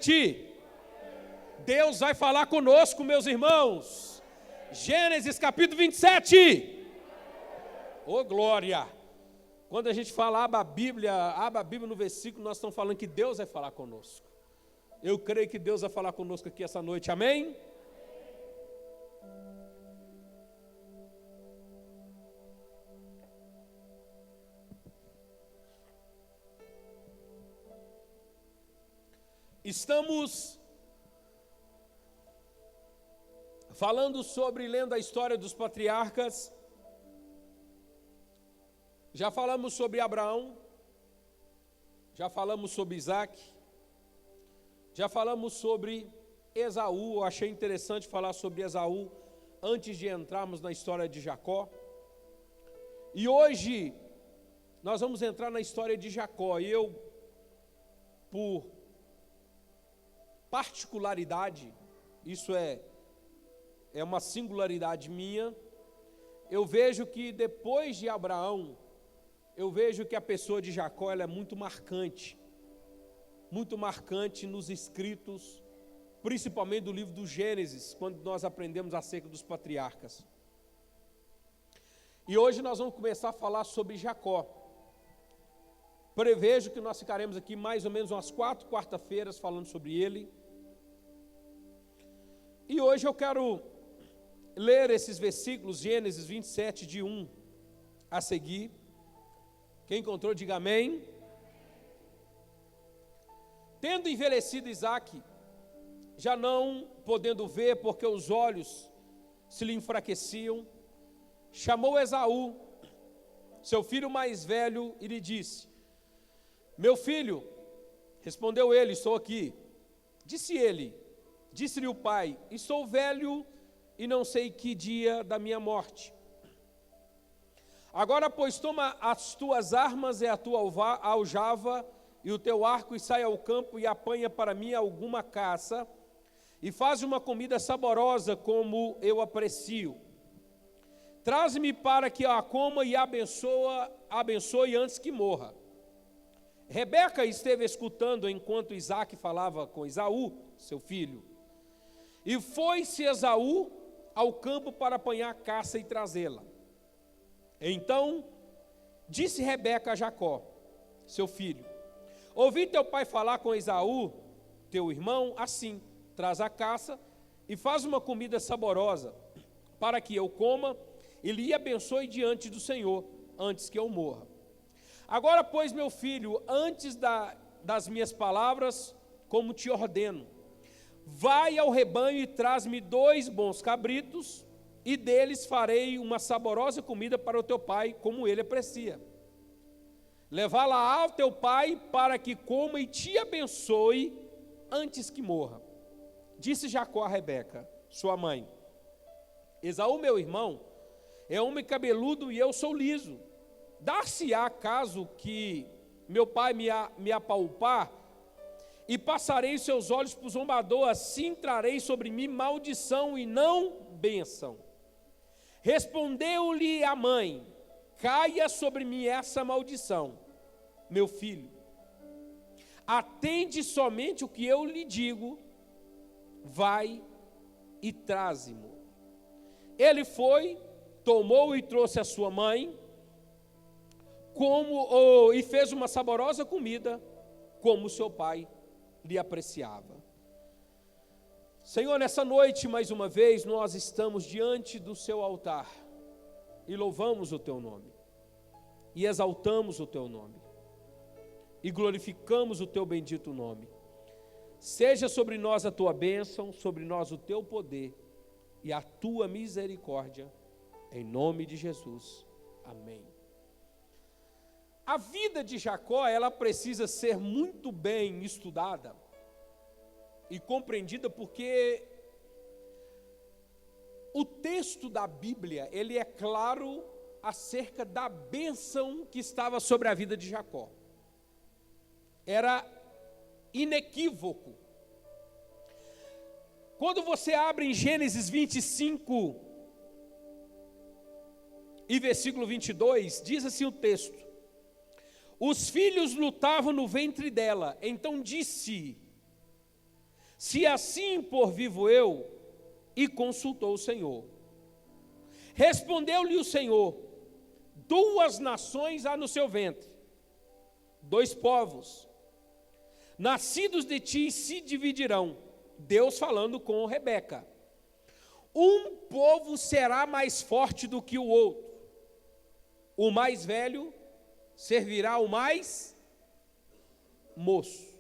27. Deus vai falar conosco, meus irmãos. Gênesis capítulo 27. Ô glória! Quando a gente fala abra a Bíblia no versículo, nós estamos falando que Deus vai falar conosco. Eu creio que Deus vai falar conosco aqui essa noite, amém? Estamos falando sobre, lendo a história dos patriarcas. Já falamos sobre Abraão, já falamos sobre Isaac, já falamos sobre Esaú. Eu achei interessante falar sobre Esaú antes de entrarmos na história de Jacó. E hoje nós vamos entrar na história de Jacó. E eu, por particularidade, isso é uma singularidade minha, eu vejo que depois de Abraão, eu vejo que a pessoa de Jacó ela é muito marcante nos escritos, principalmente do livro do Gênesis, quando nós aprendemos acerca dos patriarcas. E hoje nós vamos começar a falar sobre Jacó. Prevejo que nós ficaremos aqui mais ou menos umas 4 quarta-feiras falando sobre ele. E hoje eu quero ler esses versículos, Gênesis 27, de 1 a seguir. Quem encontrou, diga amém. Tendo envelhecido Isaque, já não podendo ver, porque os olhos se lhe enfraqueciam, chamou Esaú, seu filho mais velho, e lhe disse: meu filho. Respondeu ele: estou aqui. Disse-lhe o pai: estou velho e não sei que dia da minha morte. Agora, pois, toma as tuas armas e a tua aljava e o teu arco, e sai ao campo e apanha para mim alguma caça, e faz uma comida saborosa como eu aprecio. Traze-me para que eu a coma e abençoe antes que morra. Rebeca esteve escutando enquanto Isaque falava com Esaú, seu filho. E foi-se Esaú ao campo para apanhar a caça e trazê-la. Então disse Rebeca a Jacó, seu filho: ouvi teu pai falar com Esaú, teu irmão, assim: traz a caça e faz uma comida saborosa, para que eu coma e lhe abençoe diante do Senhor, antes que eu morra. Agora, pois, meu filho, antes das minhas palavras, como te ordeno, vai ao rebanho e traz-me 2 bons cabritos, e deles farei uma saborosa comida para o teu pai, como ele aprecia. Levá-la ao teu pai para que coma e te abençoe antes que morra. Disse Jacó a Rebeca, sua mãe: Esaú, meu irmão, é homem cabeludo e eu sou liso. Dar-se-á caso que meu pai me apalpar, e passarei os seus olhos por zombador, assim trarei sobre mim maldição e não bênção. Respondeu-lhe a mãe: caia sobre mim essa maldição, meu filho. Atende somente o que eu lhe digo, vai e traze-mo. Ele foi, tomou e trouxe a sua mãe, e fez uma saborosa comida, como seu pai lhe apreciava. Senhor, nessa noite, mais uma vez, nós estamos diante do seu altar, e louvamos o teu nome, e exaltamos o teu nome, e glorificamos o teu bendito nome. Seja sobre nós a tua bênção, sobre nós o teu poder, e a tua misericórdia, em nome de Jesus, amém. A vida de Jacó, ela precisa ser muito bem estudada e compreendida, porque o texto da Bíblia, ele é claro acerca da bênção que estava sobre a vida de Jacó. Era inequívoco. Quando você abre em Gênesis 25 e versículo 22, diz assim o texto: os filhos lutavam no ventre dela, então disse Se assim por vivo eu, e consultou o Senhor. Respondeu-lhe o Senhor: 2 nações há no seu ventre, 2 povos, nascidos de ti se dividirão. Deus falando com Rebeca. Um povo será mais forte do que o outro. O mais velho servirá ao mais moço.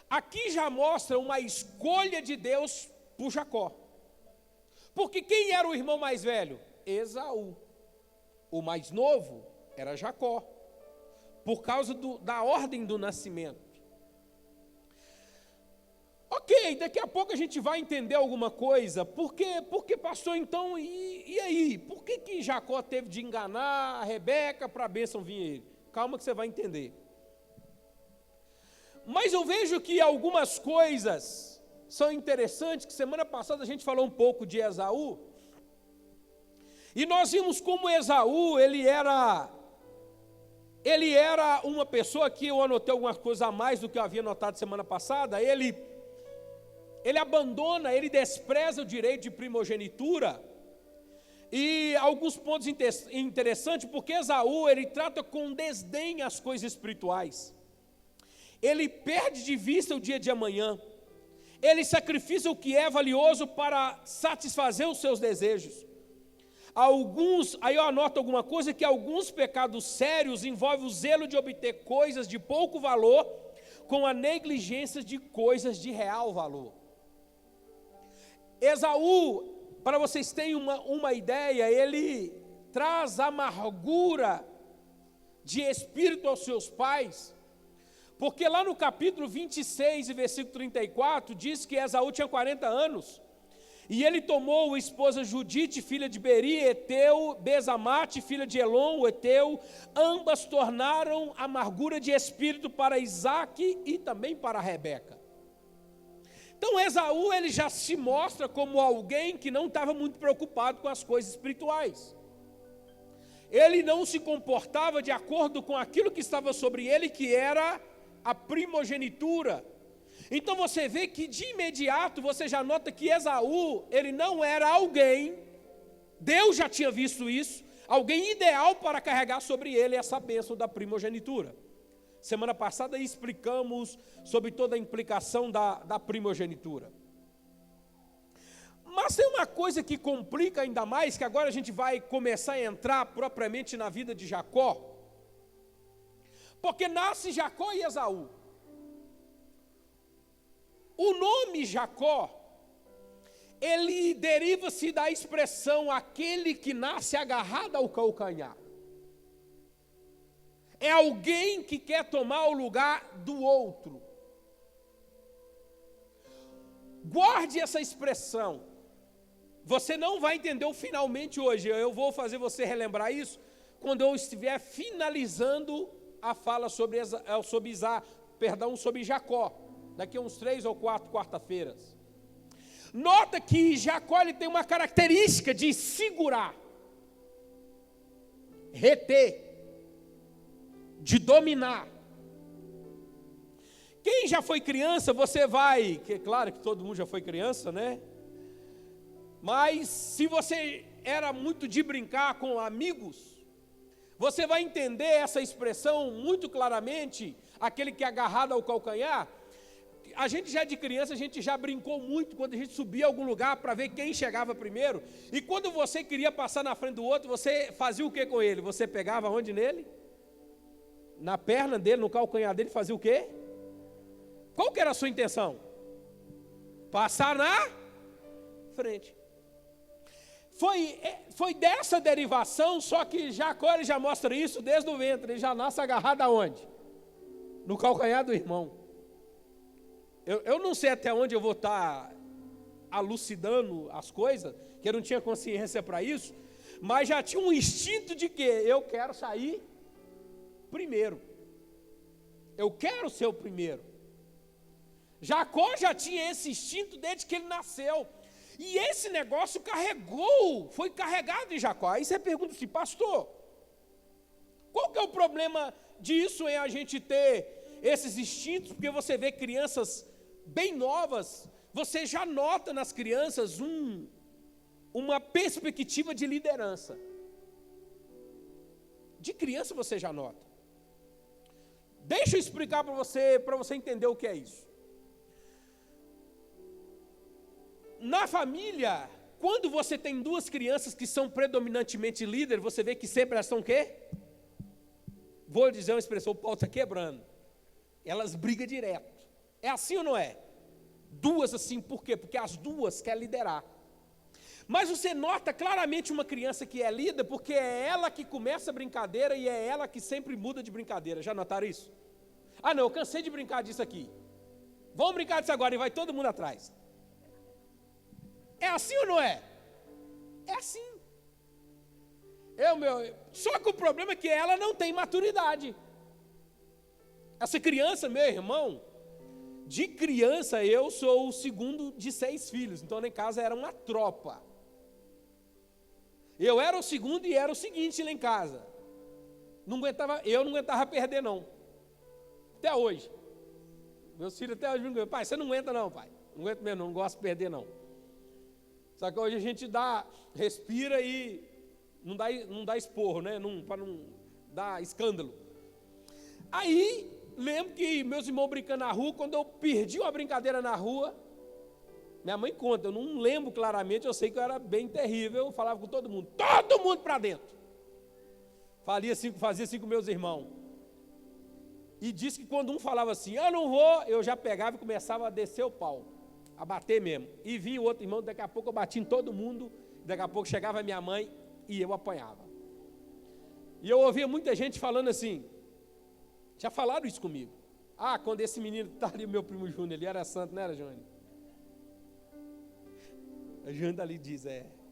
Aqui já mostra uma escolha de Deus por Jacó. Porque quem era o irmão mais velho? Esaú. O mais novo era Jacó, por causa da ordem do nascimento. Ok, daqui a pouco a gente vai entender alguma coisa. Porque pastor, então, e aí? Por que Jacó teve de enganar a Rebeca para a bênção vir a ele? Calma que você vai entender. Mas eu vejo que algumas coisas são interessantes, que semana passada a gente falou um pouco de Esaú, e nós vimos como Esaú, ele era uma pessoa que eu anotei algumas coisas a mais do que eu havia notado semana passada. Ele abandona, ele despreza o direito de primogenitura, e alguns pontos interessantes, porque Esaú, ele trata com desdém as coisas espirituais. Ele perde de vista o dia de amanhã. Ele sacrifica o que é valioso para satisfazer os seus desejos. Aí eu anoto alguma coisa, que alguns pecados sérios envolvem o zelo de obter coisas de pouco valor com a negligência de coisas de real valor. Esaú, para vocês terem uma ideia, ele traz amargura de espírito aos seus pais, porque lá no capítulo 26 e versículo 34, diz que Esaú tinha 40 anos, e ele tomou a esposa Judite, filha de Beri, Eteu, Bezamate, filha de Elon, o Eteu. Ambas tornaram amargura de espírito para Isaque e também para Rebeca. Então Esaú, ele já se mostra como alguém que não estava muito preocupado com as coisas espirituais. Ele não se comportava de acordo com aquilo que estava sobre ele, que era a primogenitura. Então você vê que de imediato você já nota que Esaú, ele não era alguém, Deus já tinha visto isso, alguém ideal para carregar sobre ele essa bênção da primogenitura. Semana passada explicamos sobre toda a implicação da primogenitura. Mas tem uma coisa que complica ainda mais, que agora a gente vai começar a entrar propriamente na vida de Jacó. Porque nasce Jacó e Esaú. O nome Jacó, ele deriva-se da expressão aquele que nasce agarrado ao calcanhar. É alguém que quer tomar o lugar do outro. Guarde essa expressão. Você não vai entender o finalmente hoje. Eu vou fazer você relembrar isso quando eu estiver finalizando a fala sobre Jacó, daqui a uns 3 ou 4 quarta-feiras. Nota que Jacó, ele tem uma característica de segurar, reter, de dominar. Quem já foi criança, claro que todo mundo já foi criança, né? Mas se você era muito de brincar com amigos, você vai entender essa expressão muito claramente, aquele que é agarrado ao calcanhar. A gente já de criança, a gente já brincou muito quando a gente subia a algum lugar para ver quem chegava primeiro. E quando você queria passar na frente do outro, você fazia o que com ele? Você pegava onde nele? Na perna dele, no calcanhar dele, fazia o quê? Qual que era a sua intenção? Passar na frente. Foi dessa derivação, só que Jacó, ele já mostra isso desde o ventre. Ele já nasce agarrado aonde? No calcanhar do irmão. Eu não sei até onde eu vou estar alucidando as coisas, que eu não tinha consciência para isso, mas já tinha um instinto de que eu quero sair primeiro. Eu quero ser o primeiro. Jacó já tinha esse instinto desde que ele nasceu. E esse negócio foi carregado em Jacó. Aí você pergunta assim, pastor, qual que é o problema disso em a gente ter esses instintos? Porque você vê crianças bem novas, você já nota nas crianças uma perspectiva de liderança. De criança você já nota. Deixa eu explicar para você entender o que é isso. Na família, quando você tem duas crianças que são predominantemente líderes, você vê que sempre elas são o quê? Vou dizer uma expressão, o pau está quebrando. Elas brigam direto. É assim ou não é? Duas assim, por quê? Porque as duas querem liderar. Mas você nota claramente uma criança que é líder, porque é ela que começa a brincadeira e é ela que sempre muda de brincadeira. Já notaram isso? Ah não, eu cansei de brincar disso aqui. Vamos brincar disso agora e vai todo mundo atrás. É assim ou não é? É assim. Só que o problema é que ela não tem maturidade. Essa criança, meu irmão, de criança eu sou o segundo de 6 filhos, então lá em casa era uma tropa. Eu era o segundo e era o seguinte lá em casa. Eu não aguentava perder não. Até hoje. Meus filhos até hoje me aguentam. Pai, você não aguenta não, pai. Não aguento mesmo, não gosto de perder não. Só que hoje a gente respira e não dá esporro, né? Para não dar escândalo. Aí, lembro que meus irmãos brincando na rua, quando eu perdi uma brincadeira na rua, minha mãe conta, eu não lembro claramente, eu sei que eu era bem terrível, eu falava com todo mundo para dentro. Fazia assim com meus irmãos. E disse que quando um falava assim, eu não vou, eu já pegava e começava a descer o pau, a bater mesmo. E vinha o outro irmão, daqui a pouco eu batia em todo mundo, daqui a pouco chegava a minha mãe e eu apanhava. E eu ouvia muita gente falando assim, já falaram isso comigo. Ah, quando esse menino está ali, meu primo Júnior, ele era santo, não era, Júnior? A Júnior ali diz,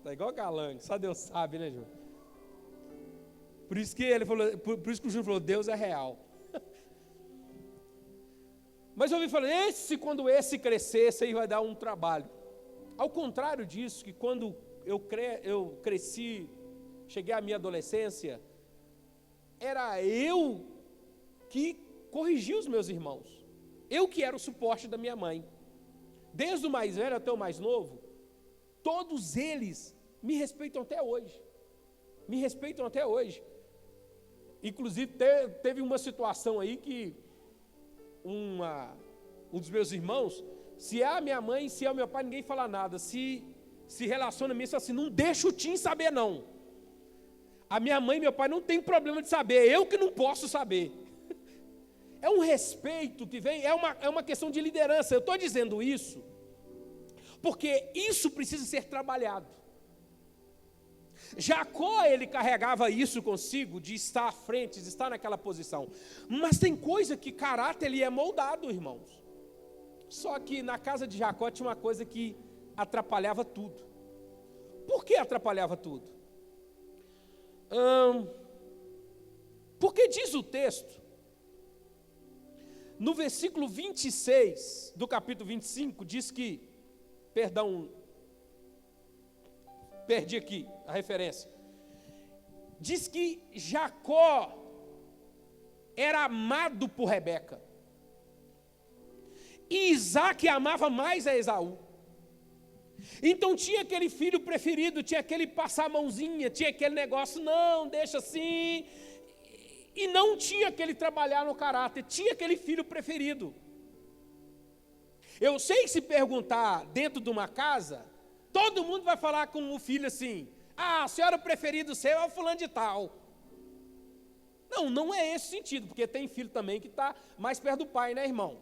tá igual Calango, só Deus sabe, né, Júnior? Por isso que ele falou, por isso que o Júnior falou, Deus é real. Mas eu ouvi falar, quando esse crescer, esse aí vai dar um trabalho. Ao contrário disso, que quando eu cresci, cheguei à minha adolescência, era eu que corrigia os meus irmãos. Eu que era o suporte da minha mãe. Desde o mais velho até o mais novo, todos eles me respeitam até hoje. Me respeitam até hoje. Inclusive, teve uma situação aí que um dos meus irmãos, se é a minha mãe, se é o meu pai, ninguém fala nada. Se relaciona mesmo assim, não deixa o Tim saber não. A minha mãe e meu pai não tem problema de saber, eu que não posso saber. É um respeito que vem, é uma questão de liderança. Eu estou dizendo isso porque isso precisa ser trabalhado. Jacó, ele carregava isso consigo, de estar à frente, de estar naquela posição. Mas tem coisa que caráter ele é moldado, irmãos. Só que na casa de Jacó tinha uma coisa que atrapalhava tudo. Por que atrapalhava tudo? Porque diz o texto, no versículo 26 do capítulo 25, diz que, perdi aqui a referência. Diz que Jacó era amado por Rebeca. E Isaac amava mais a Esaú. Então tinha aquele filho preferido, tinha aquele passar a mãozinha, tinha aquele negócio, não, deixa assim. E não tinha aquele trabalhar no caráter, tinha aquele filho preferido. Eu sei que se perguntar dentro de uma casa, todo mundo vai falar com o filho assim, a senhora preferido seu é o fulano de tal. Não é esse o sentido, porque tem filho também que está mais perto do pai, né, irmão?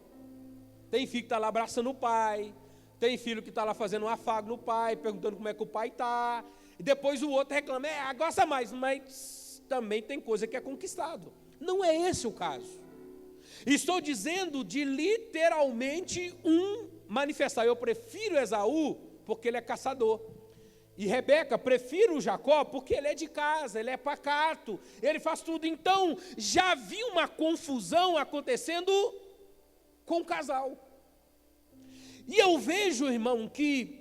Tem filho que está lá abraçando o pai, tem filho que está lá fazendo um afago no pai, perguntando como é que o pai está, e depois o outro reclama, gosta mais, mas também tem coisa que é conquistado. Não é esse o caso. Estou dizendo de literalmente manifestar. Eu prefiro Esaú porque ele é caçador. E Rebeca, prefiro Jacó porque ele é de casa, ele é pacato, ele faz tudo. Então, já vi uma confusão acontecendo com o casal. E eu vejo, irmão, que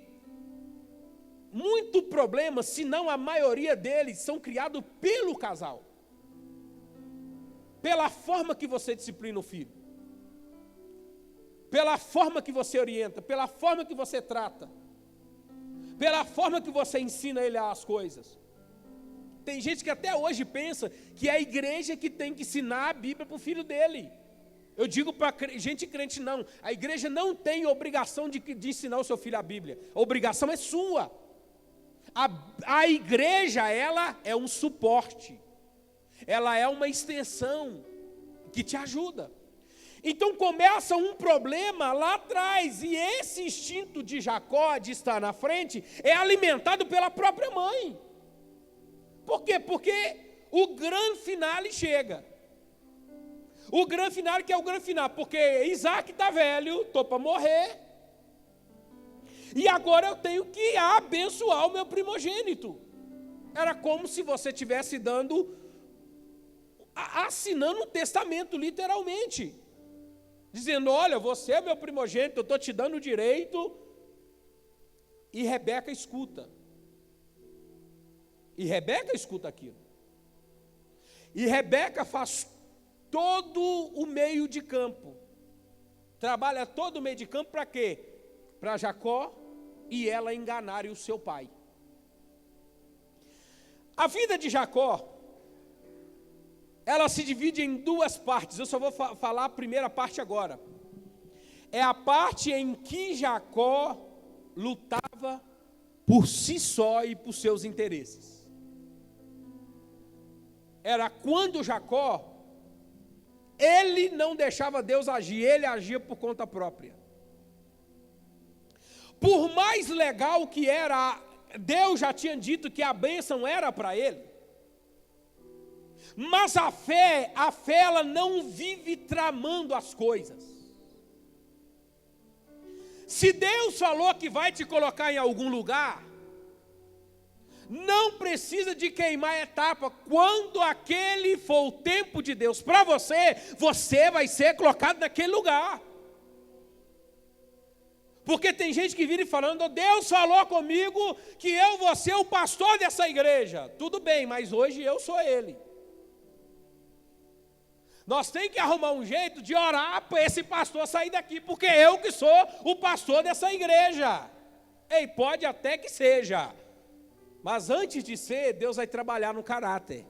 muito problema, se não a maioria deles, são criados pelo casal. Pela forma que você disciplina o filho. pela forma que você orienta, pela forma que você trata, pela forma que você ensina ele as coisas. Tem gente que até hoje pensa que é a igreja que tem que ensinar a Bíblia para o filho dele. Eu digo para gente crente, não. A igreja não tem obrigação de ensinar o seu filho a Bíblia. A obrigação é sua. A igreja, ela é um suporte. Ela é uma extensão que te ajuda. Então começa um problema lá atrás. E esse instinto de Jacó, de estar na frente, é alimentado pela própria mãe. Por quê? Porque o grande finale chega. O grande finale que é o grande final. Porque Isaac está velho, estou para morrer. E agora eu tenho que abençoar o meu primogênito. Era como se você estivesse assinando um testamento, literalmente. Dizendo, olha, você é meu primogênito, eu estou te dando o direito. E Rebeca escuta. E Rebeca escuta aquilo. E Rebeca faz todo o meio de campo. Trabalha todo o meio de campo para quê? Para Jacó e ela enganarem o seu pai. A vida de Jacó, ela se divide em duas partes. Eu só vou falar a primeira parte agora. É a parte em que Jacó lutava por si só e por seus interesses. Era quando Jacó, ele não deixava Deus agir, ele agia por conta própria. Por mais legal que era, Deus já tinha dito que a bênção era para ele. Mas a fé ela não vive tramando as coisas. Se Deus falou que vai te colocar em algum lugar, não precisa de queimar etapa. Quando aquele for o tempo de Deus para você, você vai ser colocado naquele lugar. Porque tem gente que vira e falando, Deus falou comigo que eu vou ser o pastor dessa igreja. Tudo bem, mas hoje eu sou ele. Nós temos que arrumar um jeito de orar para esse pastor sair daqui, porque eu que sou o pastor dessa igreja. Ei, pode até que seja. Mas antes de ser, Deus vai trabalhar no caráter.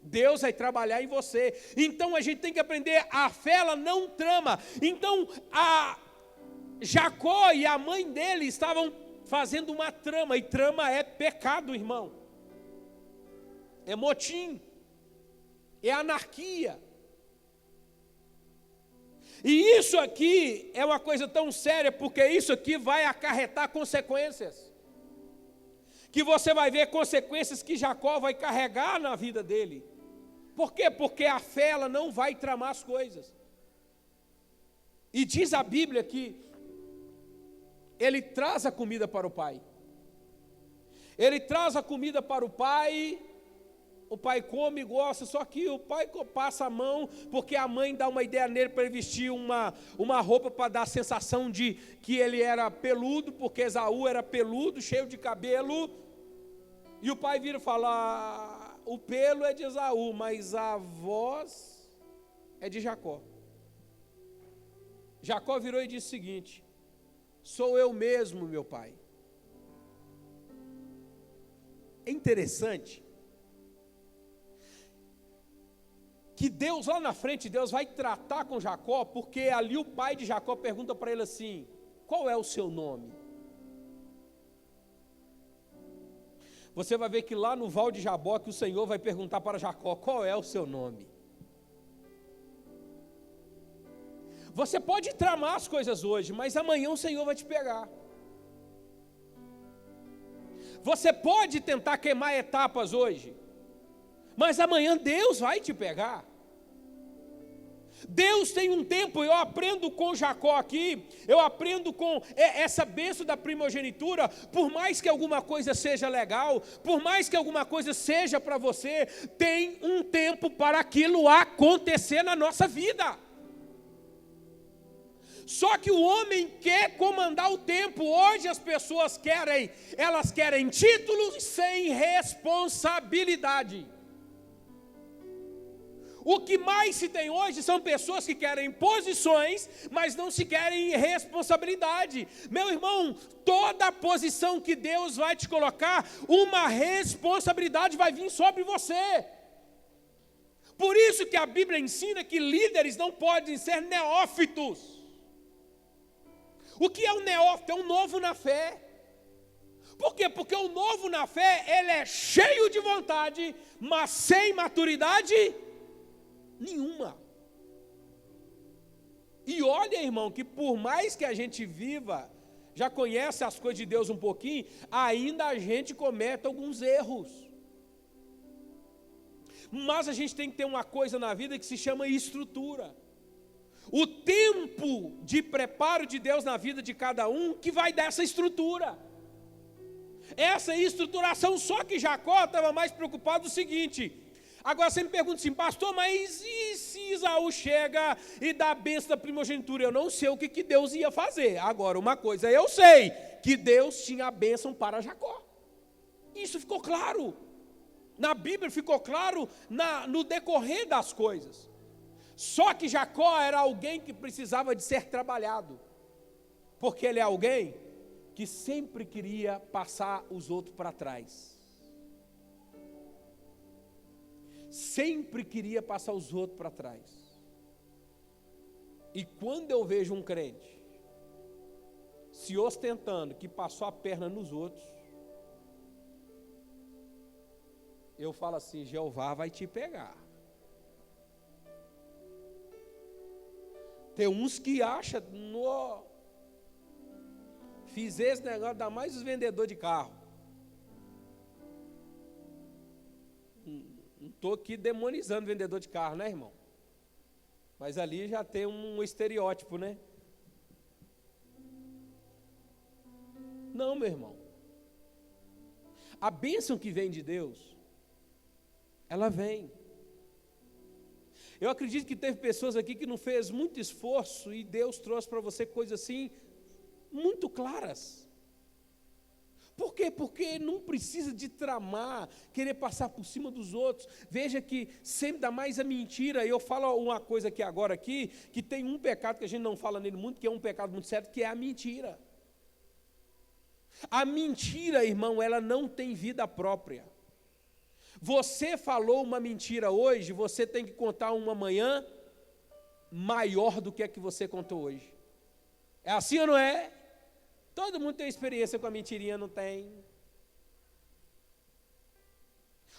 Deus vai trabalhar em você. Então a gente tem que aprender, a fé ela não trama. Então Jacó e a mãe dele estavam fazendo uma trama. E trama é pecado, irmão. É motim. É anarquia. E isso aqui é uma coisa tão séria, porque isso aqui vai acarretar consequências. Que você vai ver consequências que Jacó vai carregar na vida dele. Por quê? Porque a fé ela não vai tramar as coisas. E diz a Bíblia que ele traz a comida para o pai. Ele traz a comida para o pai come e gosta, só que o pai passa a mão, porque a mãe dá uma ideia nele para ele vestir uma roupa para dar a sensação de que ele era peludo, porque Esaú era peludo, cheio de cabelo, e o pai vira e fala, o pelo é de Esaú, mas a voz é de Jacó. Jacó virou e disse o seguinte, sou eu mesmo, meu pai. É interessante que Deus lá na frente, Deus vai tratar com Jacó, porque ali o pai de Jacó pergunta para ele assim, qual é o seu nome? Você vai ver que lá no Val de Jaboque o Senhor vai perguntar para Jacó, qual é o seu nome? Você pode tramar as coisas hoje, mas amanhã o Senhor vai te pegar. Você pode tentar queimar etapas hoje, mas amanhã Deus vai te pegar. Deus tem um tempo, eu aprendo com Jacó aqui, eu aprendo com essa bênção da primogenitura, por mais que alguma coisa seja legal, por mais que alguma coisa seja para você, tem um tempo para aquilo acontecer na nossa vida. Só que o homem quer comandar o tempo. Hoje as pessoas querem títulos sem responsabilidade. O que mais se tem hoje são pessoas que querem posições, mas não se querem responsabilidade. Meu irmão, toda posição que Deus vai te colocar, uma responsabilidade vai vir sobre você. Por isso que a Bíblia ensina que líderes não podem ser neófitos. O que é um neófito? É um novo na fé. Por quê? Porque o novo na fé, ele é cheio de vontade, mas sem maturidade nenhuma. E olha, irmão, que por mais que a gente viva, já conhece as coisas de Deus um pouquinho, ainda a gente comete alguns erros. Mas a gente tem que ter uma coisa na vida que se chama estrutura. O tempo de preparo de Deus na vida de cada um que vai dar essa estrutura. Essa estruturação, só que Jacó estava mais preocupado do seguinte. Agora você me pergunta assim, pastor, mas e se Esaú chega e dá a bênção da primogenitura? Eu não sei o que Deus ia fazer. Agora, uma coisa eu sei, que Deus tinha a bênção para Jacó. Isso ficou claro. Na Bíblia ficou claro no decorrer das coisas. Só que Jacó era alguém que precisava de ser trabalhado. Porque ele é alguém que sempre queria passar os outros para trás. Sempre queria passar os outros para trás. E quando eu vejo um crente se ostentando que passou a perna nos outros, eu falo assim, Jeová vai te pegar. Tem uns que acham, fiz esse negócio, dá mais os vendedores de carro. Não estou aqui demonizando vendedor de carro, né, irmão? Mas ali já tem um estereótipo, né? Não, meu irmão. A bênção que vem de Deus, ela vem. Eu acredito que teve pessoas aqui que não fez muito esforço e Deus trouxe para você coisas assim, muito claras. Por quê? Porque não precisa de tramar, querer passar por cima dos outros. Veja que sempre dá mais a mentira. Eu falo uma coisa aqui agora, que tem um pecado que a gente não fala nele muito, que é um pecado muito sério, que é a mentira. A mentira, irmão, ela não tem vida própria. Você falou uma mentira hoje, você tem que contar uma amanhã maior do que a que você contou hoje. É assim ou não é? Todo mundo tem experiência com a mentirinha, não tem?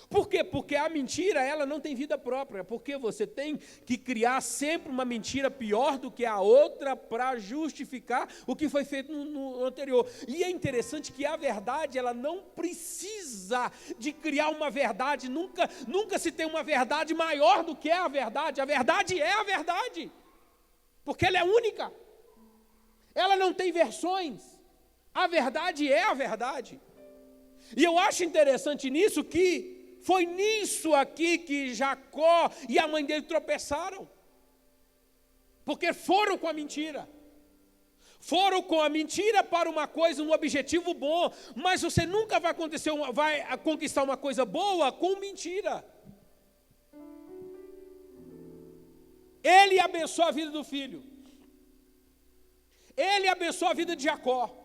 Por quê? Porque a mentira, ela não tem vida própria, porque você tem que criar sempre uma mentira pior do que a outra para justificar o que foi feito no anterior. E é interessante que a verdade, ela não precisa de criar uma verdade, nunca se tem uma verdade maior do que a verdade é a verdade, porque ela é única, ela não tem versões, a verdade é a verdade. E eu acho interessante nisso que foi nisso aqui que Jacó e a mãe dele tropeçaram. Porque foram com a mentira. Foram com a mentira para uma coisa, um objetivo bom. Mas você nunca vai conquistar uma coisa boa com mentira. Ele abençoa a vida do filho. Ele abençoa a vida de Jacó.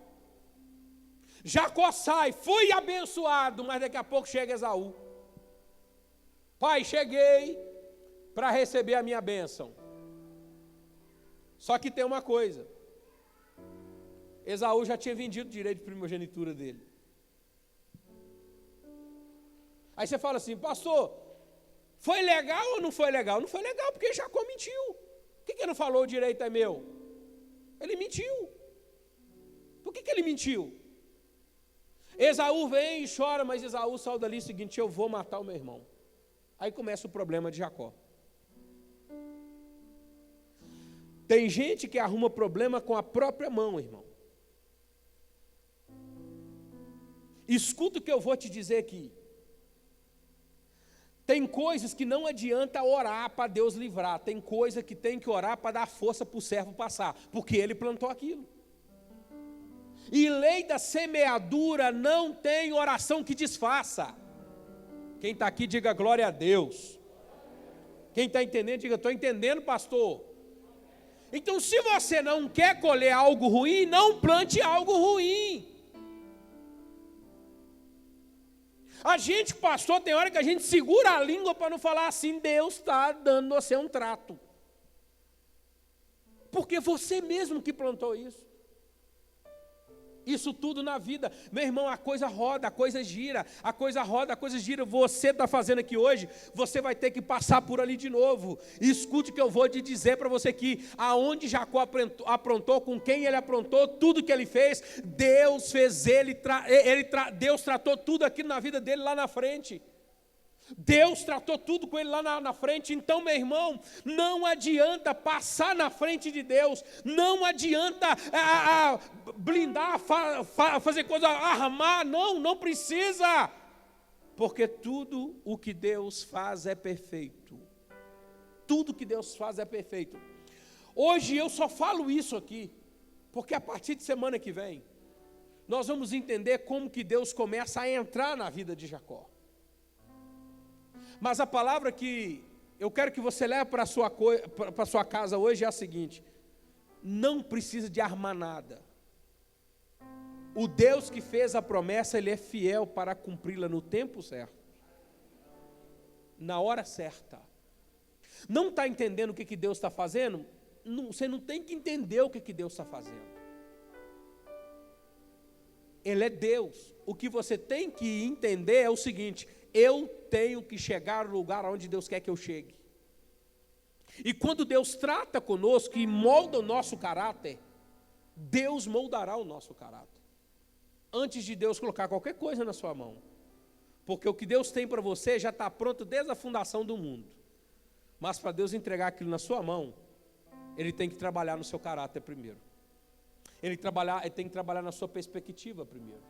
Jacó sai, foi abençoado, mas daqui a pouco chega Esaú. Pai, cheguei para receber a minha bênção. Só que tem uma coisa. Esaú já tinha vendido o direito de primogenitura dele. Aí você fala assim, pastor, foi legal ou não foi legal? Não foi legal porque Jacó mentiu. Por que ele não falou o direito é meu? Ele mentiu. Por que ele mentiu? Esaú vem e chora, mas Esaú saiu dali o seguinte, eu vou matar o meu irmão. Aí começa o problema de Jacó. Tem gente que arruma problema com a própria mão, irmão. Escuta o que eu vou te dizer aqui. Tem coisas que não adianta orar para Deus livrar. Tem coisa que tem que orar para dar força para o servo passar, porque ele plantou aquilo. E lei da semeadura não tem oração que desfaça. Quem está aqui, diga glória a Deus. Quem está entendendo, diga, estou entendendo, pastor. Então, se você não quer colher algo ruim, não plante algo ruim. A gente, pastor, tem hora que a gente segura a língua para não falar assim, Deus está dando você um trato. Porque você mesmo que plantou isso. Isso tudo na vida, meu irmão, a coisa roda, a coisa gira, a coisa roda, a coisa gira. Você está fazendo aqui hoje, você vai ter que passar por ali de novo. Escute o que eu vou te dizer para você que aonde Jacó aprontou, com quem ele aprontou, tudo que ele fez, Deus fez Deus tratou tudo aquilo na vida dele lá na frente. Deus tratou tudo com ele lá na frente. Então, meu irmão, não adianta passar na frente de Deus, não adianta blindar, fazer coisa, armar, não precisa, porque tudo o que Deus faz é perfeito. Tudo que Deus faz é perfeito. Hoje eu só falo isso aqui, porque a partir de semana que vem, nós vamos entender como que Deus começa a entrar na vida de Jacó. Mas a palavra que eu quero que você leve para a sua casa hoje é a seguinte: não precisa de armar nada. O Deus que fez a promessa, Ele é fiel para cumpri-la no tempo certo, na hora certa. Não está entendendo o que Deus está fazendo? Você não tem que entender o que Deus está fazendo. Ele é Deus. O que você tem que entender é o seguinte: eu tenho que chegar no lugar onde Deus quer que eu chegue. E quando Deus trata conosco e molda o nosso caráter, Deus moldará o nosso caráter. Antes de Deus colocar qualquer coisa na sua mão. Porque o que Deus tem para você já está pronto desde a fundação do mundo. Mas para Deus entregar aquilo na sua mão, Ele tem que trabalhar no seu caráter primeiro. Ele tem que trabalhar na sua perspectiva primeiro.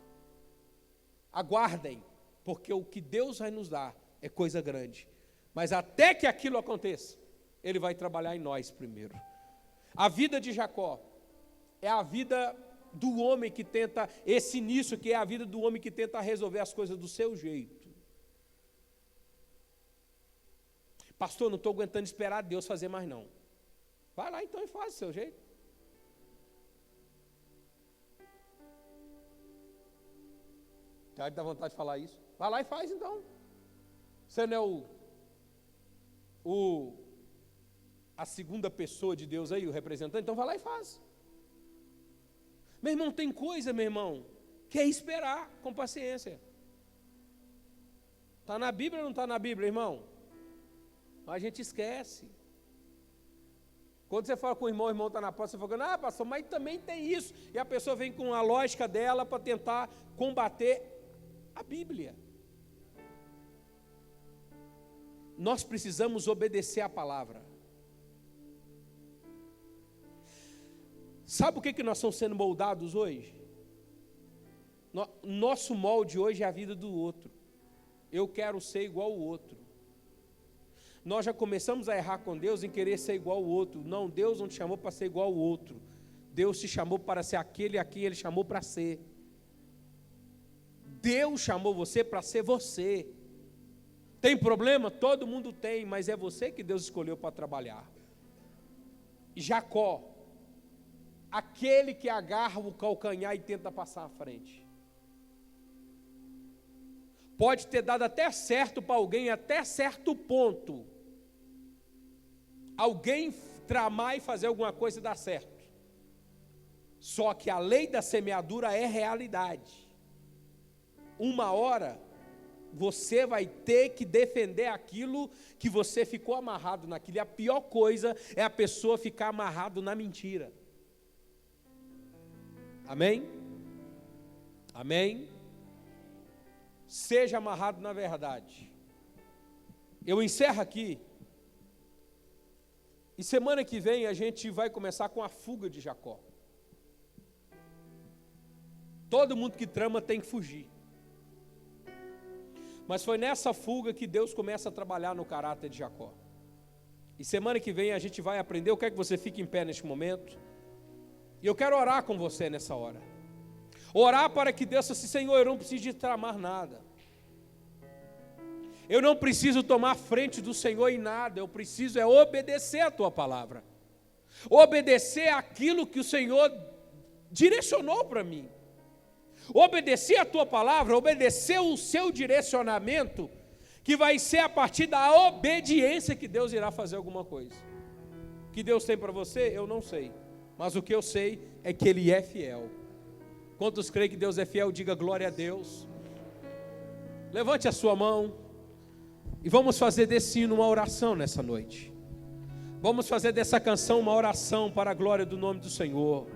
Aguardem, porque o que Deus vai nos dar é coisa grande. Mas até que aquilo aconteça, Ele vai trabalhar em nós primeiro. A vida de Jacó é a vida do homem que tenta, esse início que é a vida do homem que tenta resolver as coisas do seu jeito. Pastor, não estou aguentando esperar Deus fazer mais não. Vai lá então e faz do seu jeito. Tem dá vontade de falar isso? Vai lá e faz então. Você não é a segunda pessoa de Deus aí, o representante, então vai lá e faz. Meu irmão, tem coisa, meu irmão, que é esperar com paciência. Está na Bíblia ou não está na Bíblia, irmão? A gente esquece. Quando você fala com o irmão está na porta, você fala, pastor, mas também tem isso. E a pessoa vem com a lógica dela para tentar combater a Bíblia. Nós precisamos obedecer a palavra. Sabe o que nós estamos sendo moldados hoje? Nosso molde hoje é a vida do outro. Eu quero ser igual ao outro. Nós já começamos a errar com Deus em querer ser igual ao outro. Não, Deus não te chamou para ser igual ao outro. Deus te chamou para ser aquele a quem Ele chamou para ser. Deus chamou você para ser você. Tem problema? Todo mundo tem, mas é você que Deus escolheu para trabalhar. Jacó, aquele que agarra o calcanhar e tenta passar à frente. Pode ter dado até certo para alguém, até certo ponto. Alguém tramar e fazer alguma coisa e dar certo. Só que a lei da semeadura é realidade. Uma hora, você vai ter que defender aquilo que você ficou amarrado naquilo. E a pior coisa é a pessoa ficar amarrado na mentira. Amém? Amém? Seja amarrado na verdade. Eu encerro aqui. E semana que vem a gente vai começar com a fuga de Jacó. Todo mundo que trama tem que fugir. Mas foi nessa fuga que Deus começa a trabalhar no caráter de Jacó. E semana que vem a gente vai aprender. Eu quero que você fique em pé neste momento. E eu quero orar com você nessa hora. Orar para que Deus assim, Senhor, eu não preciso de tramar nada. Eu não preciso tomar frente do Senhor em nada, eu preciso obedecer a tua palavra. Obedecer aquilo que o Senhor direcionou para mim. Obedecer a tua palavra, obedecer o seu direcionamento, que vai ser a partir da obediência que Deus irá fazer alguma coisa. O que Deus tem para você, eu não sei. Mas o que eu sei é que Ele é fiel. Quantos creem que Deus é fiel, diga glória a Deus. Levante a sua mão e vamos fazer desse hino uma oração nessa noite. Vamos fazer dessa canção uma oração para a glória do nome do Senhor.